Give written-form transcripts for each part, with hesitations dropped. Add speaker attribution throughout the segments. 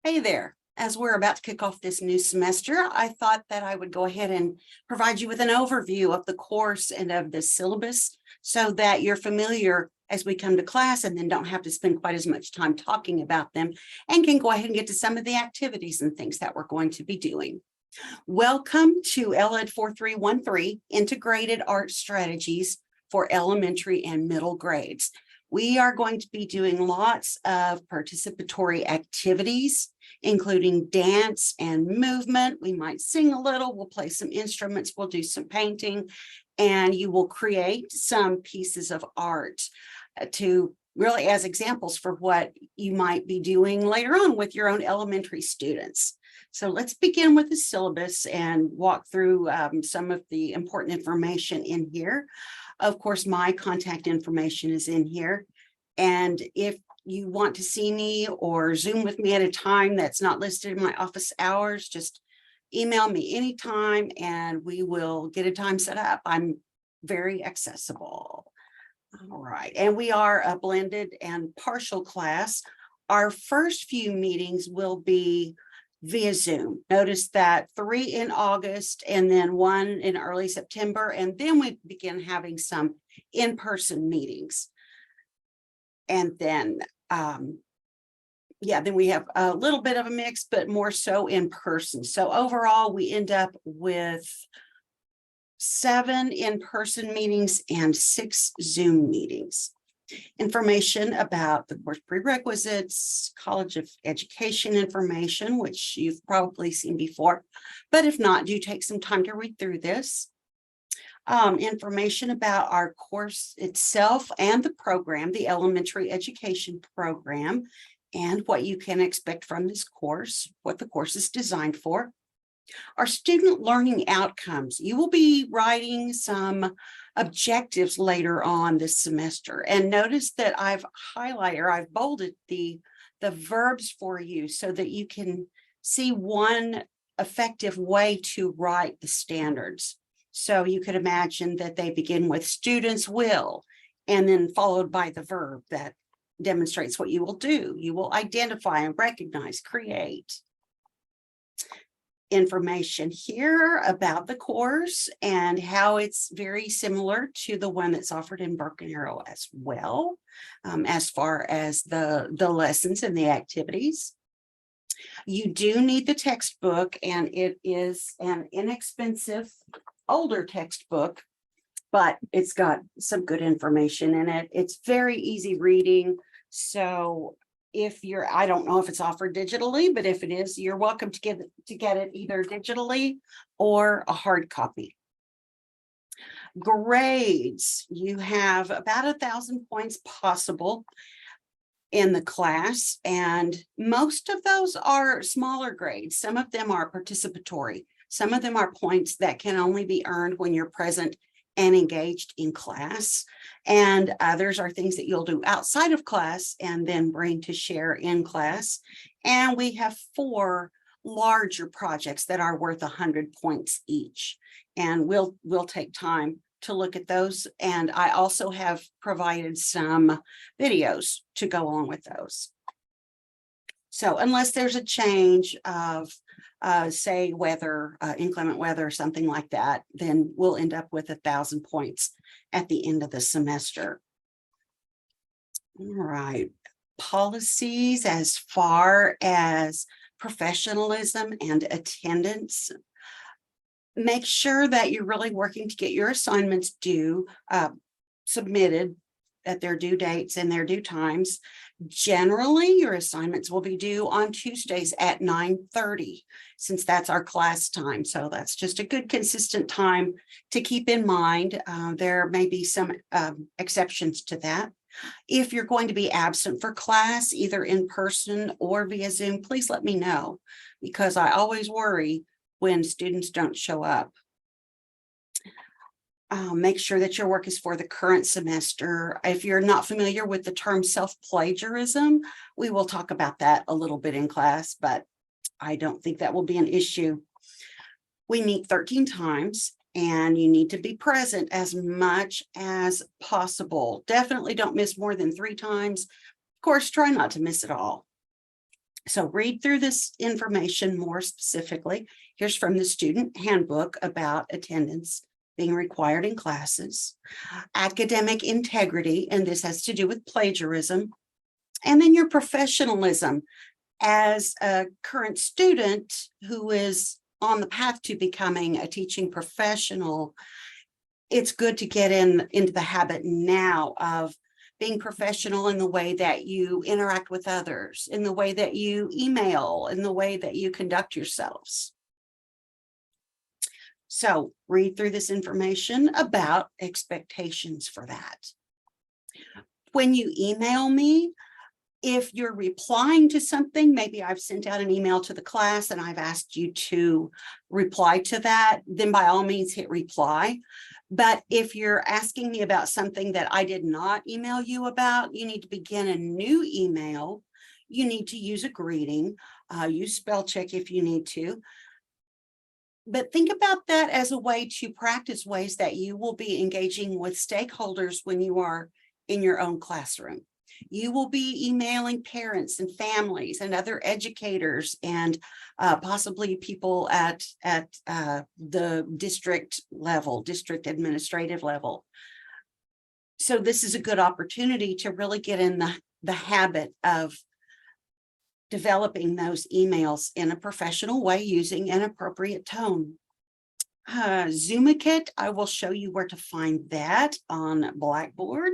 Speaker 1: Hey there. As we're about to kick off this new semester, I thought that I would go ahead and provide you with an overview of the course and of the syllabus so that you're familiar as we come to class and then don't have to spend quite as much time talking about them and can go ahead and get to some of the activities and things that we're going to be doing. Welcome to ELED 4313, Integrated Art Strategies for Elementary and Middle Grades. We are going to be doing lots of participatory activities, including dance and movement. We might sing a little, we'll play some instruments, we'll do some painting, and you will create some pieces of art to really as examples for what you might be doing later on with your own elementary students. So let's begin with the syllabus and walk through some of the important information in here. Of course, my contact information is in here. And if you want to see me or Zoom with me at a time that's not listed in my office hours, just email me anytime and we will get a time set up. I'm very accessible. All right. And we are a blended and partial class. Our first few meetings will be via Zoom. Notice that 3 in August and then 1 in early September. And then we begin having some in-person meetings. And then, then we have a little bit of a mix, but more so in person. So overall, we end up with 7 in-person meetings and 6 Zoom meetings. Information about the course prerequisites, College of Education information, which you've probably seen before, but if not, do take some time to read through this. Information about our course itself and the program, the elementary education program, and what you can expect from this course, what the course is designed for. Our student learning outcomes. You will be writing some objectives later on this semester. And notice that I've highlighted or I've bolded the verbs for you so that you can see one effective way to write the standards. So you could imagine that they begin with students will, and then followed by the verb that demonstrates what you will do. You will identify and recognize, create. Information here about the course and how it's very similar to the one that's offered in Broken Arrow as well, as far as the lessons and the activities. You do need the textbook, and it is an inexpensive older textbook, but it's got some good information in it. It's very easy reading. So if you're, I don't know if it's offered digitally, but if it is, you're welcome to get it either digitally or a hard copy. Grades, you have about 1,000 points possible in the class, and most of those are smaller grades. Some of them are participatory. Some of them are points that can only be earned when you're present and engaged in class. And others are things that you'll do outside of class and then bring to share in class. And we have 4 larger projects that are worth 100 points each. And we'll take time to look at those. And I also have provided some videos to go along with those. So unless there's a change of say weather, inclement weather, or something like that, then we'll end up with 1,000 points at the end of the semester. All right, policies as far as professionalism and attendance. Make sure that you're really working to get your assignments due, submitted at their due dates and their due times. Generally, your assignments will be due on Tuesdays at 9:30, since that's our class time. So that's just a good consistent time to keep in mind. There may be some exceptions to that. If you're going to be absent for class, either in person or via Zoom, please let me know, because I always worry when students don't show up. Make sure that your work is for the current semester. If you're not familiar with the term self-plagiarism, we will talk about that a little bit in class, but I don't think that will be an issue. We meet 13 times and you need to be present as much as possible. Definitely don't miss more than 3 times. Of course, try not to miss it all. So read through this information more specifically. Here's from the student handbook about attendance being required in classes, academic integrity, and this has to do with plagiarism, and then your professionalism as a current student who is on the path to becoming a teaching professional. It's good to get into the habit now of being professional in the way that you interact with others, in the way that you email, in the way that you conduct yourselves. So read through this information about expectations for that. When you email me, if you're replying to something, maybe I've sent out an email to the class and I've asked you to reply to that, then by all means hit reply. But if you're asking me about something that I did not email you about, you need to begin a new email. You need to use a greeting, use spell check if you need to. But think about that as a way to practice ways that you will be engaging with stakeholders when you are in your own classroom. You will be emailing parents and families and other educators and possibly people at the district level, district administrative level. So this is a good opportunity to really get in the habit of developing those emails in a professional way using an appropriate tone. Zoomikit, I will show you where to find that on Blackboard.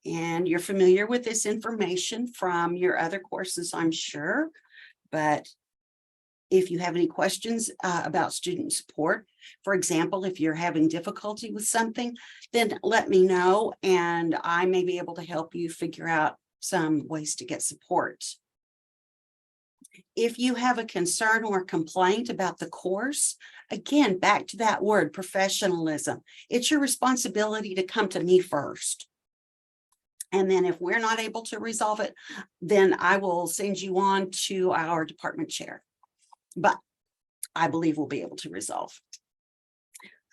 Speaker 1: And you're familiar with this information from your other courses, I'm sure. But if you have any questions about student support, for example, if you're having difficulty with something, then let me know and I may be able to help you figure out some ways to get support. If you have a concern or complaint about the course, again, back to that word, professionalism. It's your responsibility to come to me first. And then if we're not able to resolve it, then I will send you on to our department chair. But I believe we'll be able to resolve.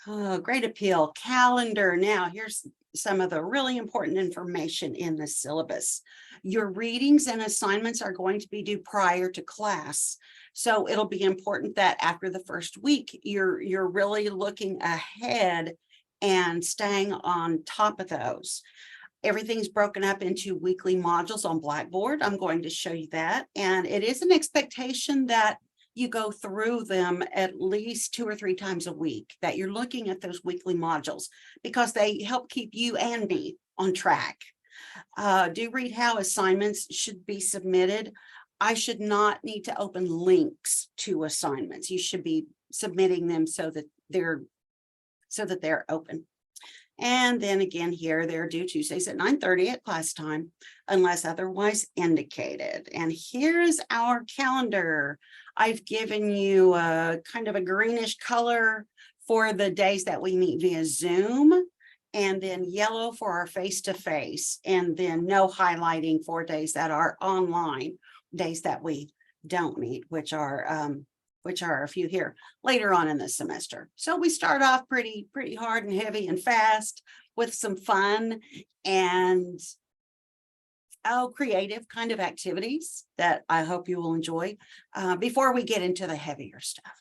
Speaker 1: Grade appeal calendar. Now, here's some of the really important information in the syllabus. Your readings and assignments are going to be due prior to class. So it'll be important that after the first week, you're really looking ahead and staying on top of those. Everything's broken up into weekly modules on Blackboard. I'm going to show you that. And it is an expectation that you go through them at least 2 or 3 times a week, that you're looking at those weekly modules because they help keep you and me on track. Do read how assignments should be submitted. I should not need to open links to assignments. You should be submitting them so that they're open. And then again here, they're due Tuesdays at 9:30 at class time, unless otherwise indicated. And here's our calendar. I've given you a kind of a greenish color for the days that we meet via Zoom, and then yellow for our face-to-face, and then no highlighting for days that are online, days that we don't meet, which are a few here later on in the semester. So we start off pretty hard and heavy and fast with some fun and creative kind of activities that I hope you will enjoy before we get into the heavier stuff.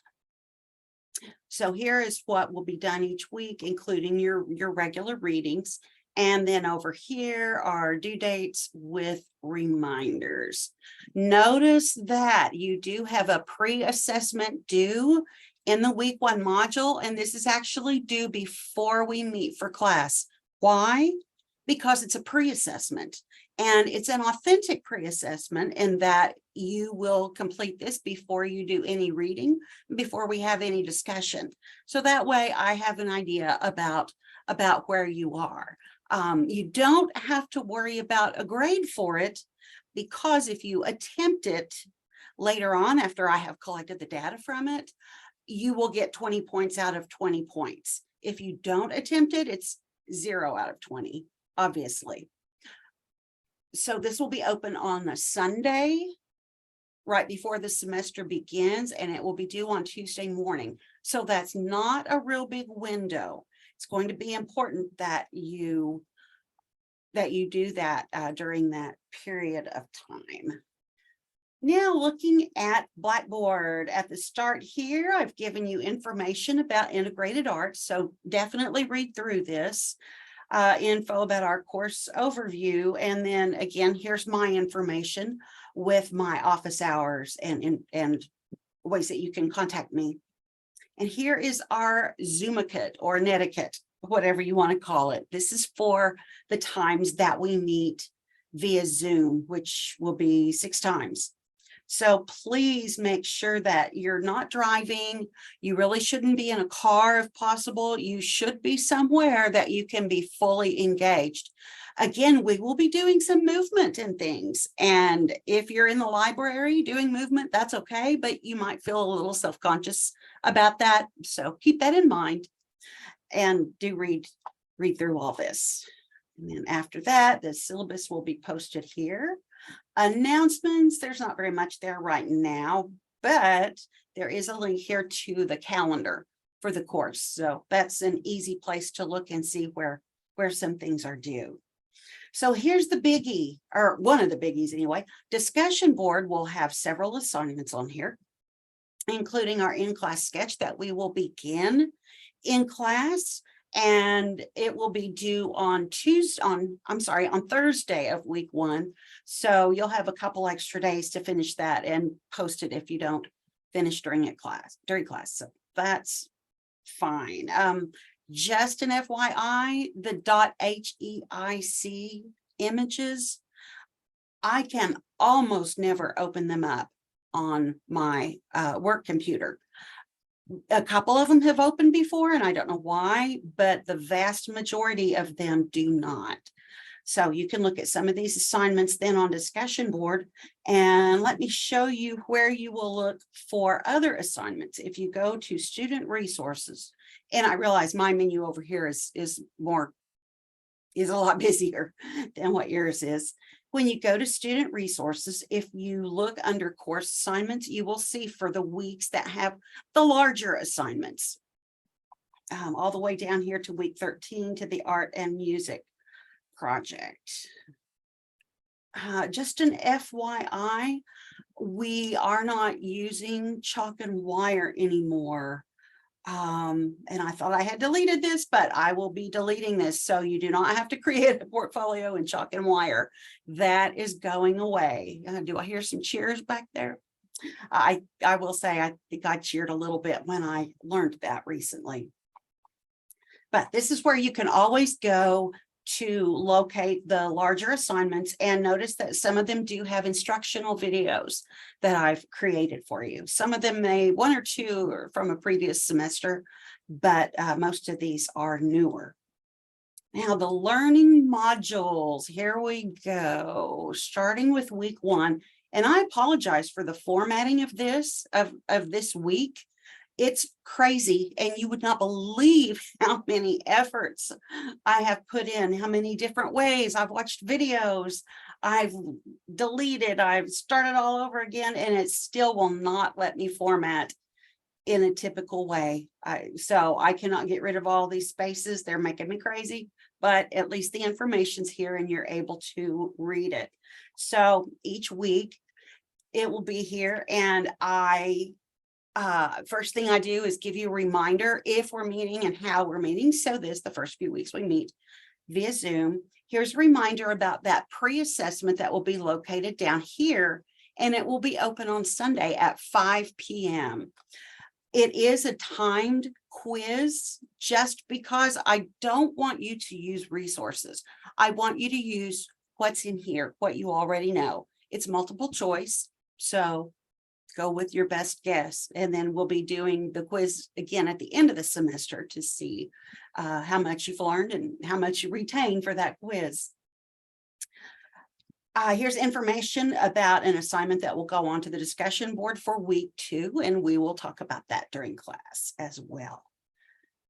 Speaker 1: So here is what will be done each week, including your regular readings. And then over here are due dates with reminders. Notice that you do have a pre-assessment due in the week 1 module, and this is actually due before we meet for class. Why? Because it's a pre-assessment, and it's an authentic pre-assessment in that you will complete this before you do any reading, before we have any discussion. So that way I have an idea about where you are. You don't have to worry about a grade for it, because if you attempt it later on after I have collected the data from it, you will get 20 points out of 20 points. If you don't attempt it, it's 0 out of 20, obviously. So this will be open on a Sunday right before the semester begins, and it will be due on Tuesday morning. So that's not a real big window. It's going to be important that you do that during that period of time. Now looking at Blackboard at the start here, I've given you information about integrated arts, so definitely read through this. Info about our course overview, and then again, here's my information with my office hours and ways that you can contact me. And here is our Zoomicate or Netiquette, whatever you want to call it. This is for the times that we meet via Zoom, which will be 6 times. So please make sure that you're not driving. You really shouldn't be in a car if possible. You should be somewhere that you can be fully engaged. Again, we will be doing some movement and things. And if you're in the library doing movement, that's okay, but you might feel a little self-conscious about that. So keep that in mind and do read through all this. And then after that, the syllabus will be posted here. Announcements, there's not very much there right now, but there is a link here to the calendar for the course. So that's an easy place to look and see where some things are due. So here's the biggie, or one of the biggies anyway. Discussion board will have several assignments on here, including our in-class sketch that we will begin in class. And it will be due on on Thursday of week 1. So you'll have a couple extra days to finish that and post it if you don't finish during class. So that's fine. Just an FYI, the .heic images, I can almost never open them up on my work computer. A couple of them have opened before, and I don't know why, but the vast majority of them do not. So you can look at some of these assignments then on discussion board, and let me show you where you will look for other assignments. If you go to student resources, and I realize my menu over here is a lot busier than what yours is. When you go to student resources, if you look under course assignments, you will see for the weeks that have the larger assignments, all the way down here to week 13 to the art and music project. Just an FYI, we are not using chalk and wire anymore. And I thought I had deleted this, but I will be deleting this. So you do not have to create a portfolio in chalk and wire. That is going away. Do I hear some cheers back there? I will say, I think I cheered a little bit when I learned that recently. But this is where you can always go to locate the larger assignments, and notice that some of them do have instructional videos that I've created for you. Some of them may, 1 or 2 are from a previous semester, but most of these are newer. Now the learning modules, here we go, starting with week 1. And I apologize for the formatting of this week. It's crazy, and you would not believe how many efforts I have put in, how many different ways I've watched videos, I've deleted, I've started all over again, and it still will not let me format in a typical way. So I cannot get rid of all these spaces. They're making me crazy, but at least the information's here and you're able to read it. So each week it will be here, and first thing I do is give you a reminder if we're meeting and how we're meeting. So the first few weeks we meet via Zoom. Here's a reminder about that pre-assessment that will be located down here, and it will be open on Sunday at 5 p.m. It is a timed quiz just because I don't want you to use resources. I want you to use what's in here, what you already know. It's multiple choice, so go with your best guess, and then we'll be doing the quiz again at the end of the semester to see how much you've learned and how much you retain for that quiz. Here's information about an assignment that will go on to the discussion board for week 2, and we will talk about that during class as well.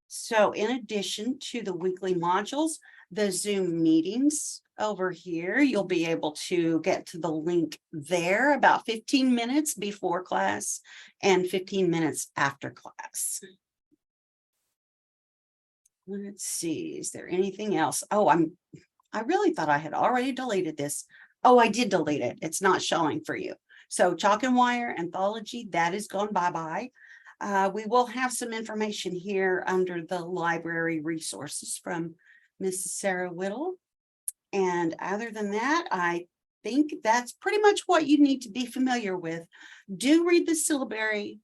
Speaker 1: So in addition to the weekly modules, the Zoom meetings over here, you'll be able to get to the link there about 15 minutes before class and 15 minutes after class. Let's see, is there anything else? Oh, I really thought I had already deleted this. Oh, I did delete it. It's not showing for you. So chalk and wire anthology, that is gone bye-bye. We will have some information here under the library resources from Mrs. Sarah Whittle. And other than that, I think that's pretty much what you need to be familiar with. Do read the syllabary,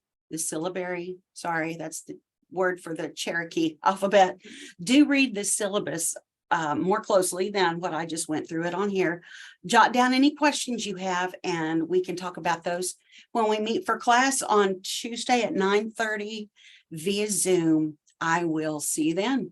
Speaker 1: sorry, that's the word for the Cherokee alphabet. Do read the syllabus more closely than what I just went through it on here. Jot down any questions you have, and we can talk about those when we meet for class on Tuesday at 9:30 via Zoom. I will see you then.